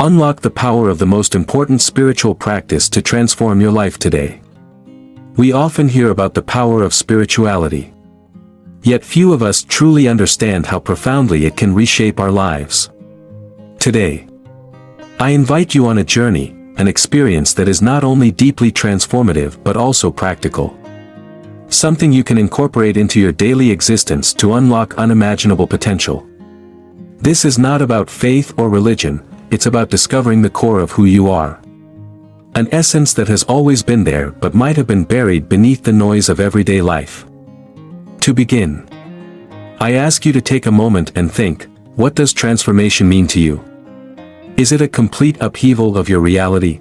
Unlock the power of the most important spiritual practice to transform your life today. We often hear about the power of spirituality. Yet few of us truly understand how profoundly it can reshape our lives. Today, I invite you on a journey, an experience that is not only deeply transformative but also practical. Something you can incorporate into your daily existence to unlock unimaginable potential. This is not about faith or religion, it's about discovering the core of who you are. An essence that has always been there but might have been buried beneath the noise of everyday life. To begin, I ask you to take a moment and think, what does transformation mean to you? Is it a complete upheaval of your reality?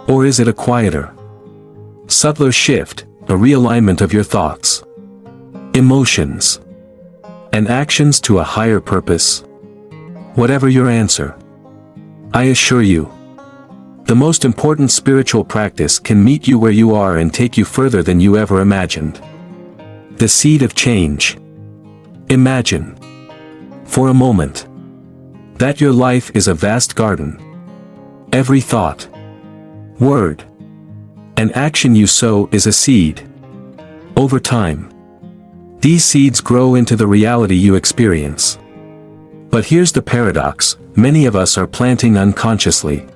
Or is it a quieter, subtler shift, a realignment of your thoughts, emotions, and actions to a higher purpose? Whatever your answer, I assure you, the most important spiritual practice can meet you where you are and take you further than you ever imagined. The seed of change. Imagine, for a moment, that your life is a vast garden. Every thought, word, and action you sow is a seed. Over time, these seeds grow into the reality you experience. But here's the paradox, many of us are planting unconsciously.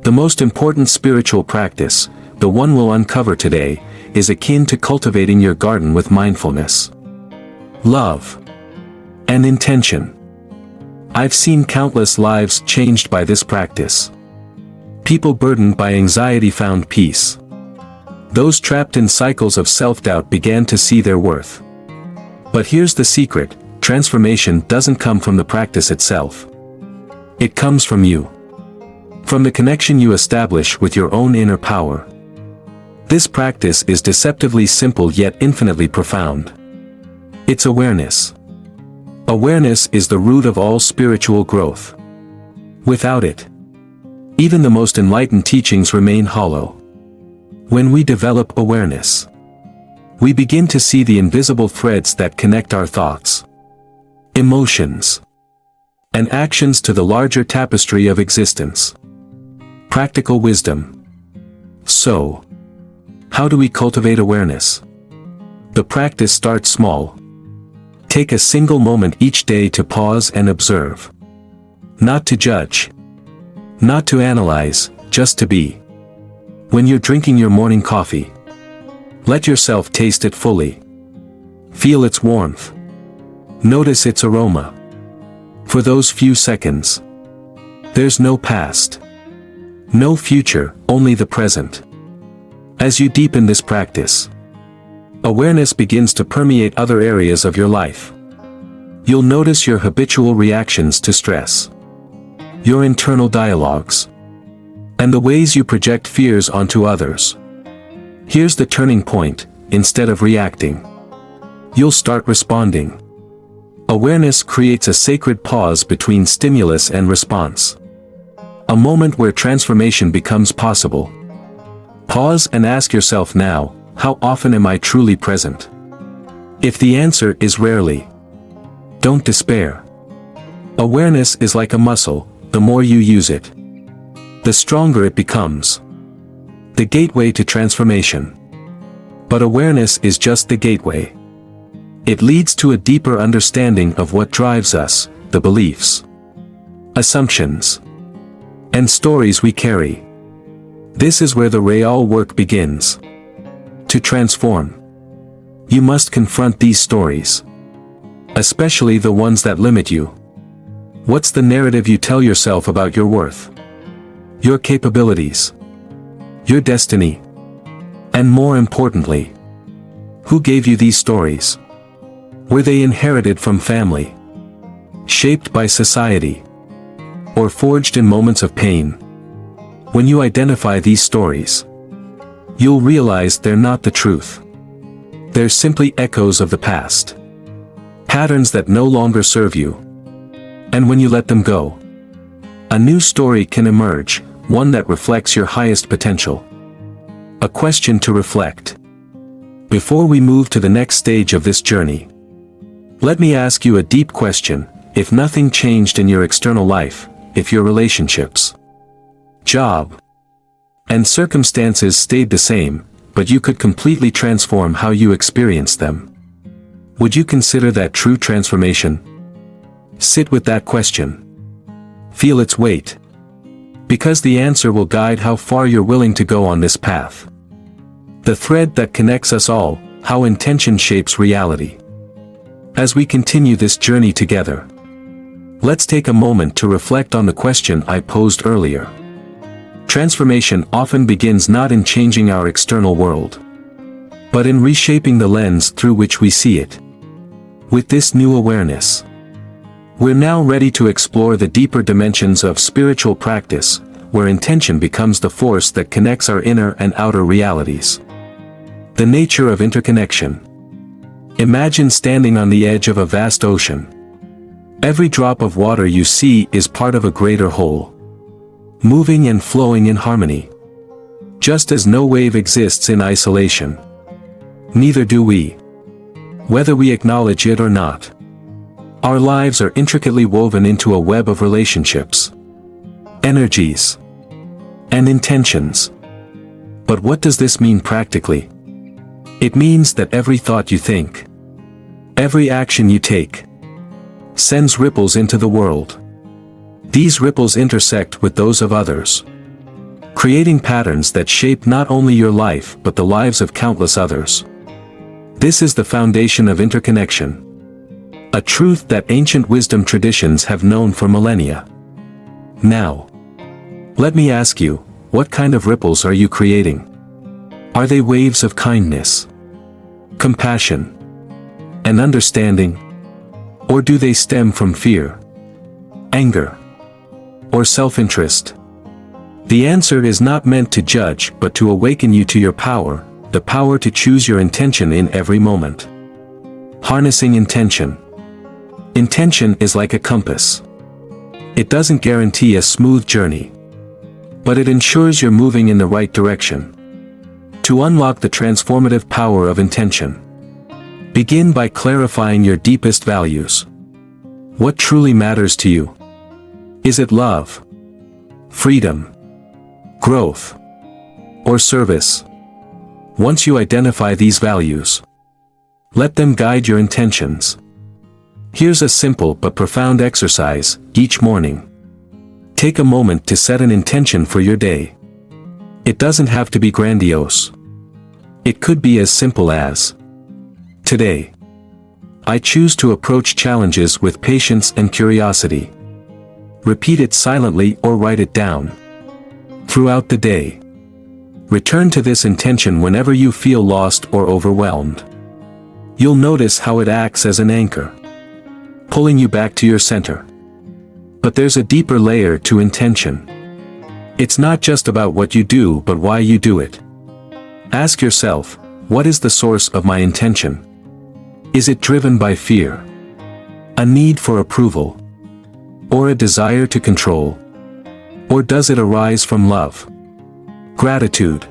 The most important spiritual practice, the one we'll uncover today, is akin to cultivating your garden with mindfulness, love, and intention. I've seen countless lives changed by this practice. People burdened by anxiety found peace. Those trapped in cycles of self-doubt began to see their worth. But here's the secret, transformation doesn't come from the practice itself. It comes from you. From the connection you establish with your own inner power. This practice is deceptively simple yet infinitely profound. It's awareness. Awareness is the root of all spiritual growth. Without it, even the most enlightened teachings remain hollow. When we develop awareness, we begin to see the invisible threads that connect our thoughts, emotions, and actions to the larger tapestry of existence. Practical wisdom. So, how do we cultivate awareness? The practice starts small. Take a single moment each day to pause and observe. Not to judge. Not to analyze, just to be. When you're drinking your morning coffee, let yourself taste it fully. Feel its warmth. Notice its aroma. For those few seconds, there's no past, no future, only the present. As you deepen this practice, awareness begins to permeate other areas of your life. You'll notice your habitual reactions to stress, your internal dialogues, and the ways you project fears onto others. Here's the turning point, instead of reacting, you'll start responding. Awareness creates a sacred pause between stimulus and response. A moment where transformation becomes possible. Pause and ask yourself now, how often am I truly present? If the answer is rarely, don't despair. Awareness is like a muscle, the more you use it, the stronger it becomes. The gateway to transformation. But awareness is just the gateway. It leads to a deeper understanding of what drives us, the beliefs, assumptions, and stories we carry. This is where the real work begins. To transform, you must confront these stories, especially the ones that limit you. What's the narrative you tell yourself about your worth, your capabilities, your destiny? And more importantly, who gave you these stories? Were they inherited from family, shaped by society, or forged in moments of pain? When you identify these stories, you'll realize they're not the truth. They're simply echoes of the past. Patterns that no longer serve you. And when you let them go, a new story can emerge, one that reflects your highest potential. A question to reflect. Before we move to the next stage of this journey, let me ask you a deep question. If nothing changed in your external life, if your relationships, job, and circumstances stayed the same, but you could completely transform how you experience them. Would you consider that true transformation? Sit with that question. Feel its weight. Because the answer will guide how far you're willing to go on this path. The thread that connects us all, how intention shapes reality. As we continue this journey together, let's take a moment to reflect on the question I posed earlier. Transformation often begins not in changing our external world, but in reshaping the lens through which we see it. With this new awareness, we're now ready to explore the deeper dimensions of spiritual practice, where intention becomes the force that connects our inner and outer realities. The nature of interconnection. Imagine standing on the edge of a vast ocean. Every drop of water you see is part of a greater whole, moving and flowing in harmony. Just as no wave exists in isolation, neither do we, whether we acknowledge it or not. Our lives are intricately woven into a web of relationships, energies, and intentions. But what does this mean practically? It means that every thought you think, every action you take, sends ripples into the world. These ripples intersect with those of others, creating patterns that shape not only your life but the lives of countless others. This is the foundation of interconnection, a truth that ancient wisdom traditions have known for millennia. Now, let me ask you, what kind of ripples are you creating? Are they waves of kindness, compassion, and understanding? Or do they stem from fear, anger, or self-interest? The answer is not meant to judge but to awaken you to your power, the power to choose your intention in every moment. Harnessing intention. Intention is like a compass. It doesn't guarantee a smooth journey, but it ensures you're moving in the right direction. To unlock the transformative power of intention, begin by clarifying your deepest values. What truly matters to you? Is it love, freedom, growth, or service? Once you identify these values, let them guide your intentions. Here's a simple but profound exercise. Each morning, take a moment to set an intention for your day. It doesn't have to be grandiose. It could be as simple as, today, I choose to approach challenges with patience and curiosity. Repeat it silently or write it down. Throughout the day, return to this intention whenever you feel lost or overwhelmed. You'll notice how it acts as an anchor, pulling you back to your center. But there's a deeper layer to intention. It's not just about what you do but why you do it. Ask yourself, what is the source of my intention? Is it driven by fear, a need for approval, or a desire to control? Or does it arise from love, gratitude,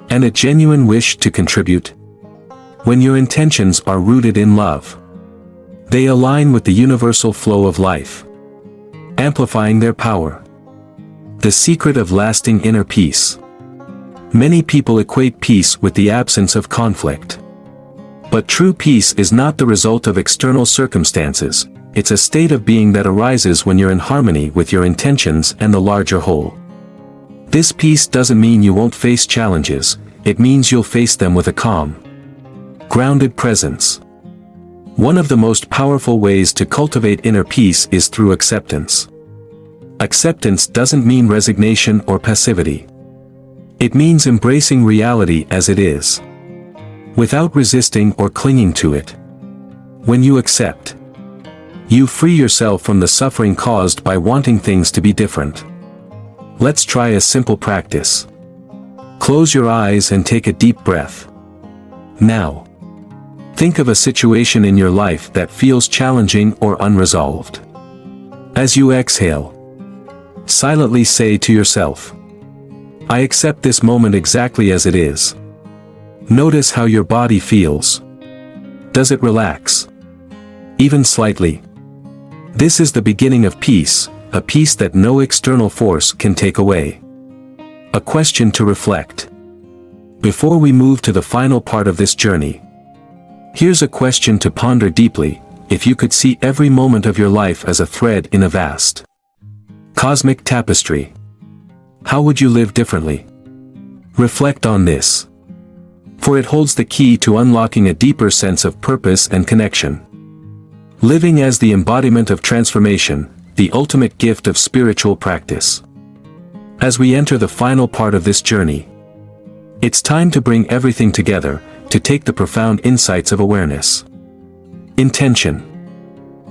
and a genuine wish to contribute? When your intentions are rooted in love, they align with the universal flow of life, amplifying their power. The secret of lasting inner peace. Many people equate peace with the absence of conflict. But true peace is not the result of external circumstances, it's a state of being that arises when you're in harmony with your intentions and the larger whole. This peace doesn't mean you won't face challenges, it means you'll face them with a calm, grounded presence. One of the most powerful ways to cultivate inner peace is through acceptance. Acceptance doesn't mean resignation or passivity. It means embracing reality as it is, without resisting or clinging to it. When you accept, you free yourself from the suffering caused by wanting things to be different. Let's try a simple practice. Close your eyes and take a deep breath. Now, think of a situation in your life that feels challenging or unresolved. As you exhale, silently say to yourself, I accept this moment exactly as it is. Notice how your body feels. Does it relax? Even slightly? This is the beginning of peace, a peace that no external force can take away. A question to reflect. Before we move to the final part of this journey, here's a question to ponder deeply. If you could see every moment of your life as a thread in a vast cosmic tapestry, how would you live differently? Reflect on this, for it holds the key to unlocking a deeper sense of purpose and connection. Living as the embodiment of transformation, the ultimate gift of spiritual practice. As we enter the final part of this journey, it's time to bring everything together, to take the profound insights of awareness, intention,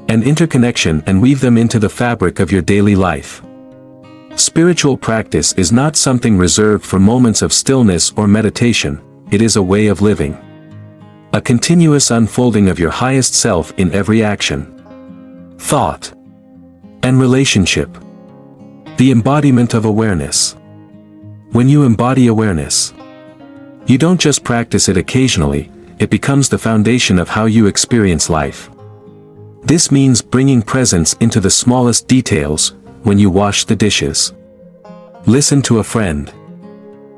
and interconnection and weave them into the fabric of your daily life. Spiritual practice is not something reserved for moments of stillness or meditation, it is a way of living. A continuous unfolding of your highest self in every action, thought, and relationship. The embodiment of awareness. When you embody awareness, you don't just practice it occasionally, it becomes the foundation of how you experience life. This means bringing presence into the smallest details, when you wash the dishes, listen to a friend,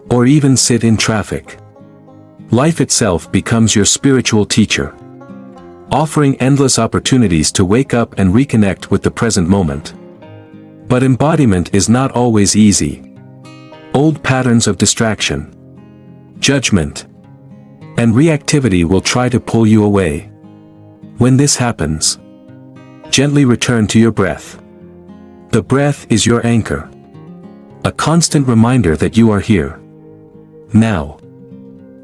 or even sit in traffic. Life itself becomes your spiritual teacher, offering endless opportunities to wake up and reconnect with the present moment. But embodiment is not always easy. Old patterns of distraction, judgment, and reactivity will try to pull you away. When this happens, gently return to your breath. The breath is your anchor, a constant reminder that you are here, now.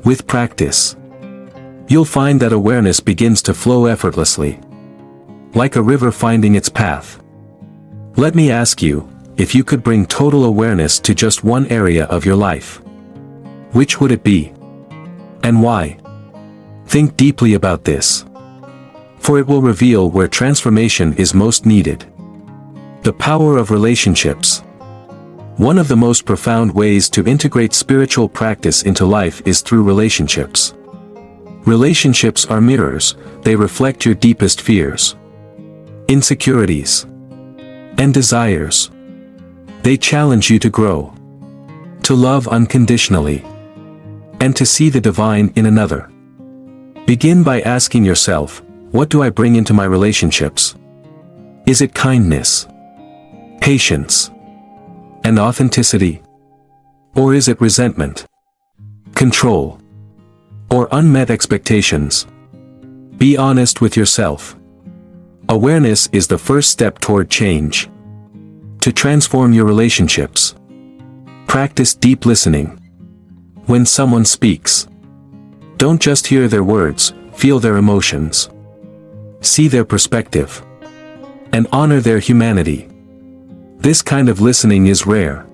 With practice, you'll find that awareness begins to flow effortlessly, like a river finding its path. Let me ask you, if you could bring total awareness to just one area of your life, which would it be? And why? Think deeply about this, for it will reveal where transformation is most needed. The power of relationships. One of the most profound ways to integrate spiritual practice into life is through relationships. Relationships are mirrors, they reflect your deepest fears, insecurities, and desires. They challenge you to grow, to love unconditionally, and to see the divine in another. Begin by asking yourself, what do I bring into my relationships? Is it kindness, patience, and authenticity? Or is it resentment, control, or unmet expectations? Be honest with yourself. Awareness is the first step toward change. To transform your relationships, practice deep listening. When someone speaks, don't just hear their words, feel their emotions. See their perspective, and honor their humanity. This kind of listening is rare,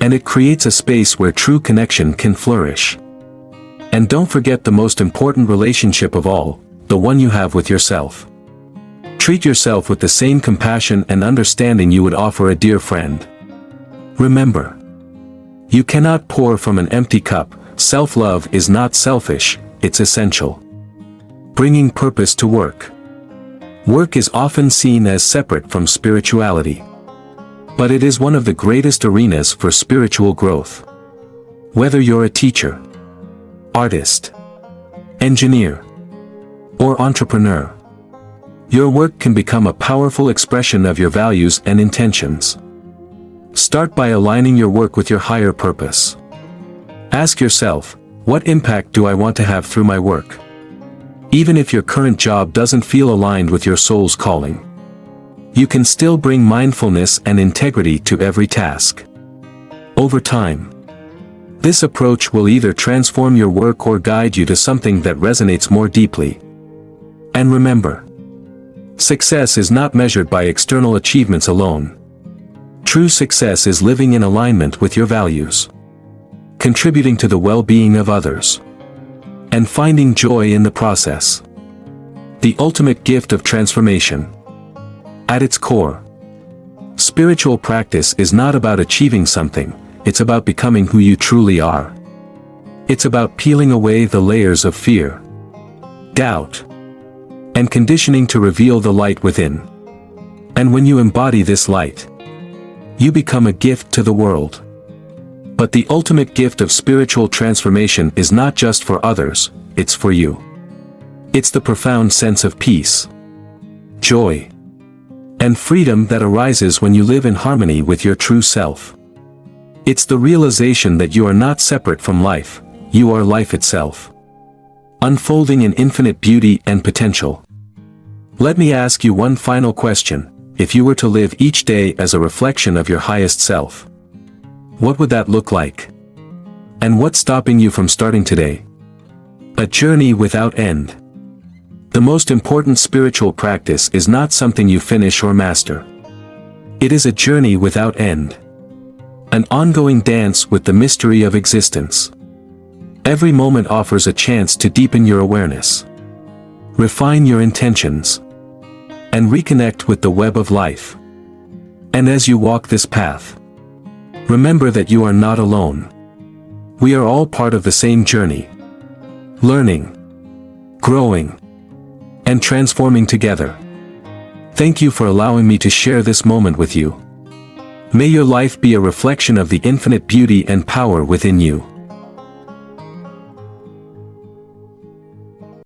and it creates a space where true connection can flourish. And don't forget the most important relationship of all, the one you have with yourself. Treat yourself with the same compassion and understanding you would offer a dear friend. Remember, you cannot pour from an empty cup. Self-love is not selfish, it's essential. Bringing purpose to work. Work is often seen as separate from spirituality, but it is one of the greatest arenas for spiritual growth. Whether you're a teacher, artist, engineer, or entrepreneur, your work can become a powerful expression of your values and intentions. Start by aligning your work with your higher purpose. Ask yourself, what impact do I want to have through my work? Even if your current job doesn't feel aligned with your soul's calling, you can still bring mindfulness and integrity to every task. Over time, this approach will either transform your work or guide you to something that resonates more deeply. And remember, success is not measured by external achievements alone. True success is living in alignment with your values, contributing to the well-being of others, and finding joy in the process. The ultimate gift of transformation. At its core, spiritual practice is not about achieving something, it's about becoming who you truly are. It's about peeling away the layers of fear, doubt, and conditioning to reveal the light within. And when you embody this light, you become a gift to the world. But the ultimate gift of spiritual transformation is not just for others, it's for you. It's the profound sense of peace, joy, and freedom that arises when you live in harmony with your true self. It's the realization that you are not separate from life, you are life itself, unfolding in infinite beauty and potential. Let me ask you one final question. If you were to live each day as a reflection of your highest self, what would that look like? And what's stopping you from starting today? A journey without end. The most important spiritual practice is not something you finish or master. It is a journey without end. An ongoing dance with the mystery of existence. Every moment offers a chance to deepen your awareness, refine your intentions, and reconnect with the web of life. And as you walk this path, remember that you are not alone. We are all part of the same journey, learning, growing, and transforming together. Thank you for allowing me to share this moment with you. May your life be a reflection of the infinite beauty and power within you.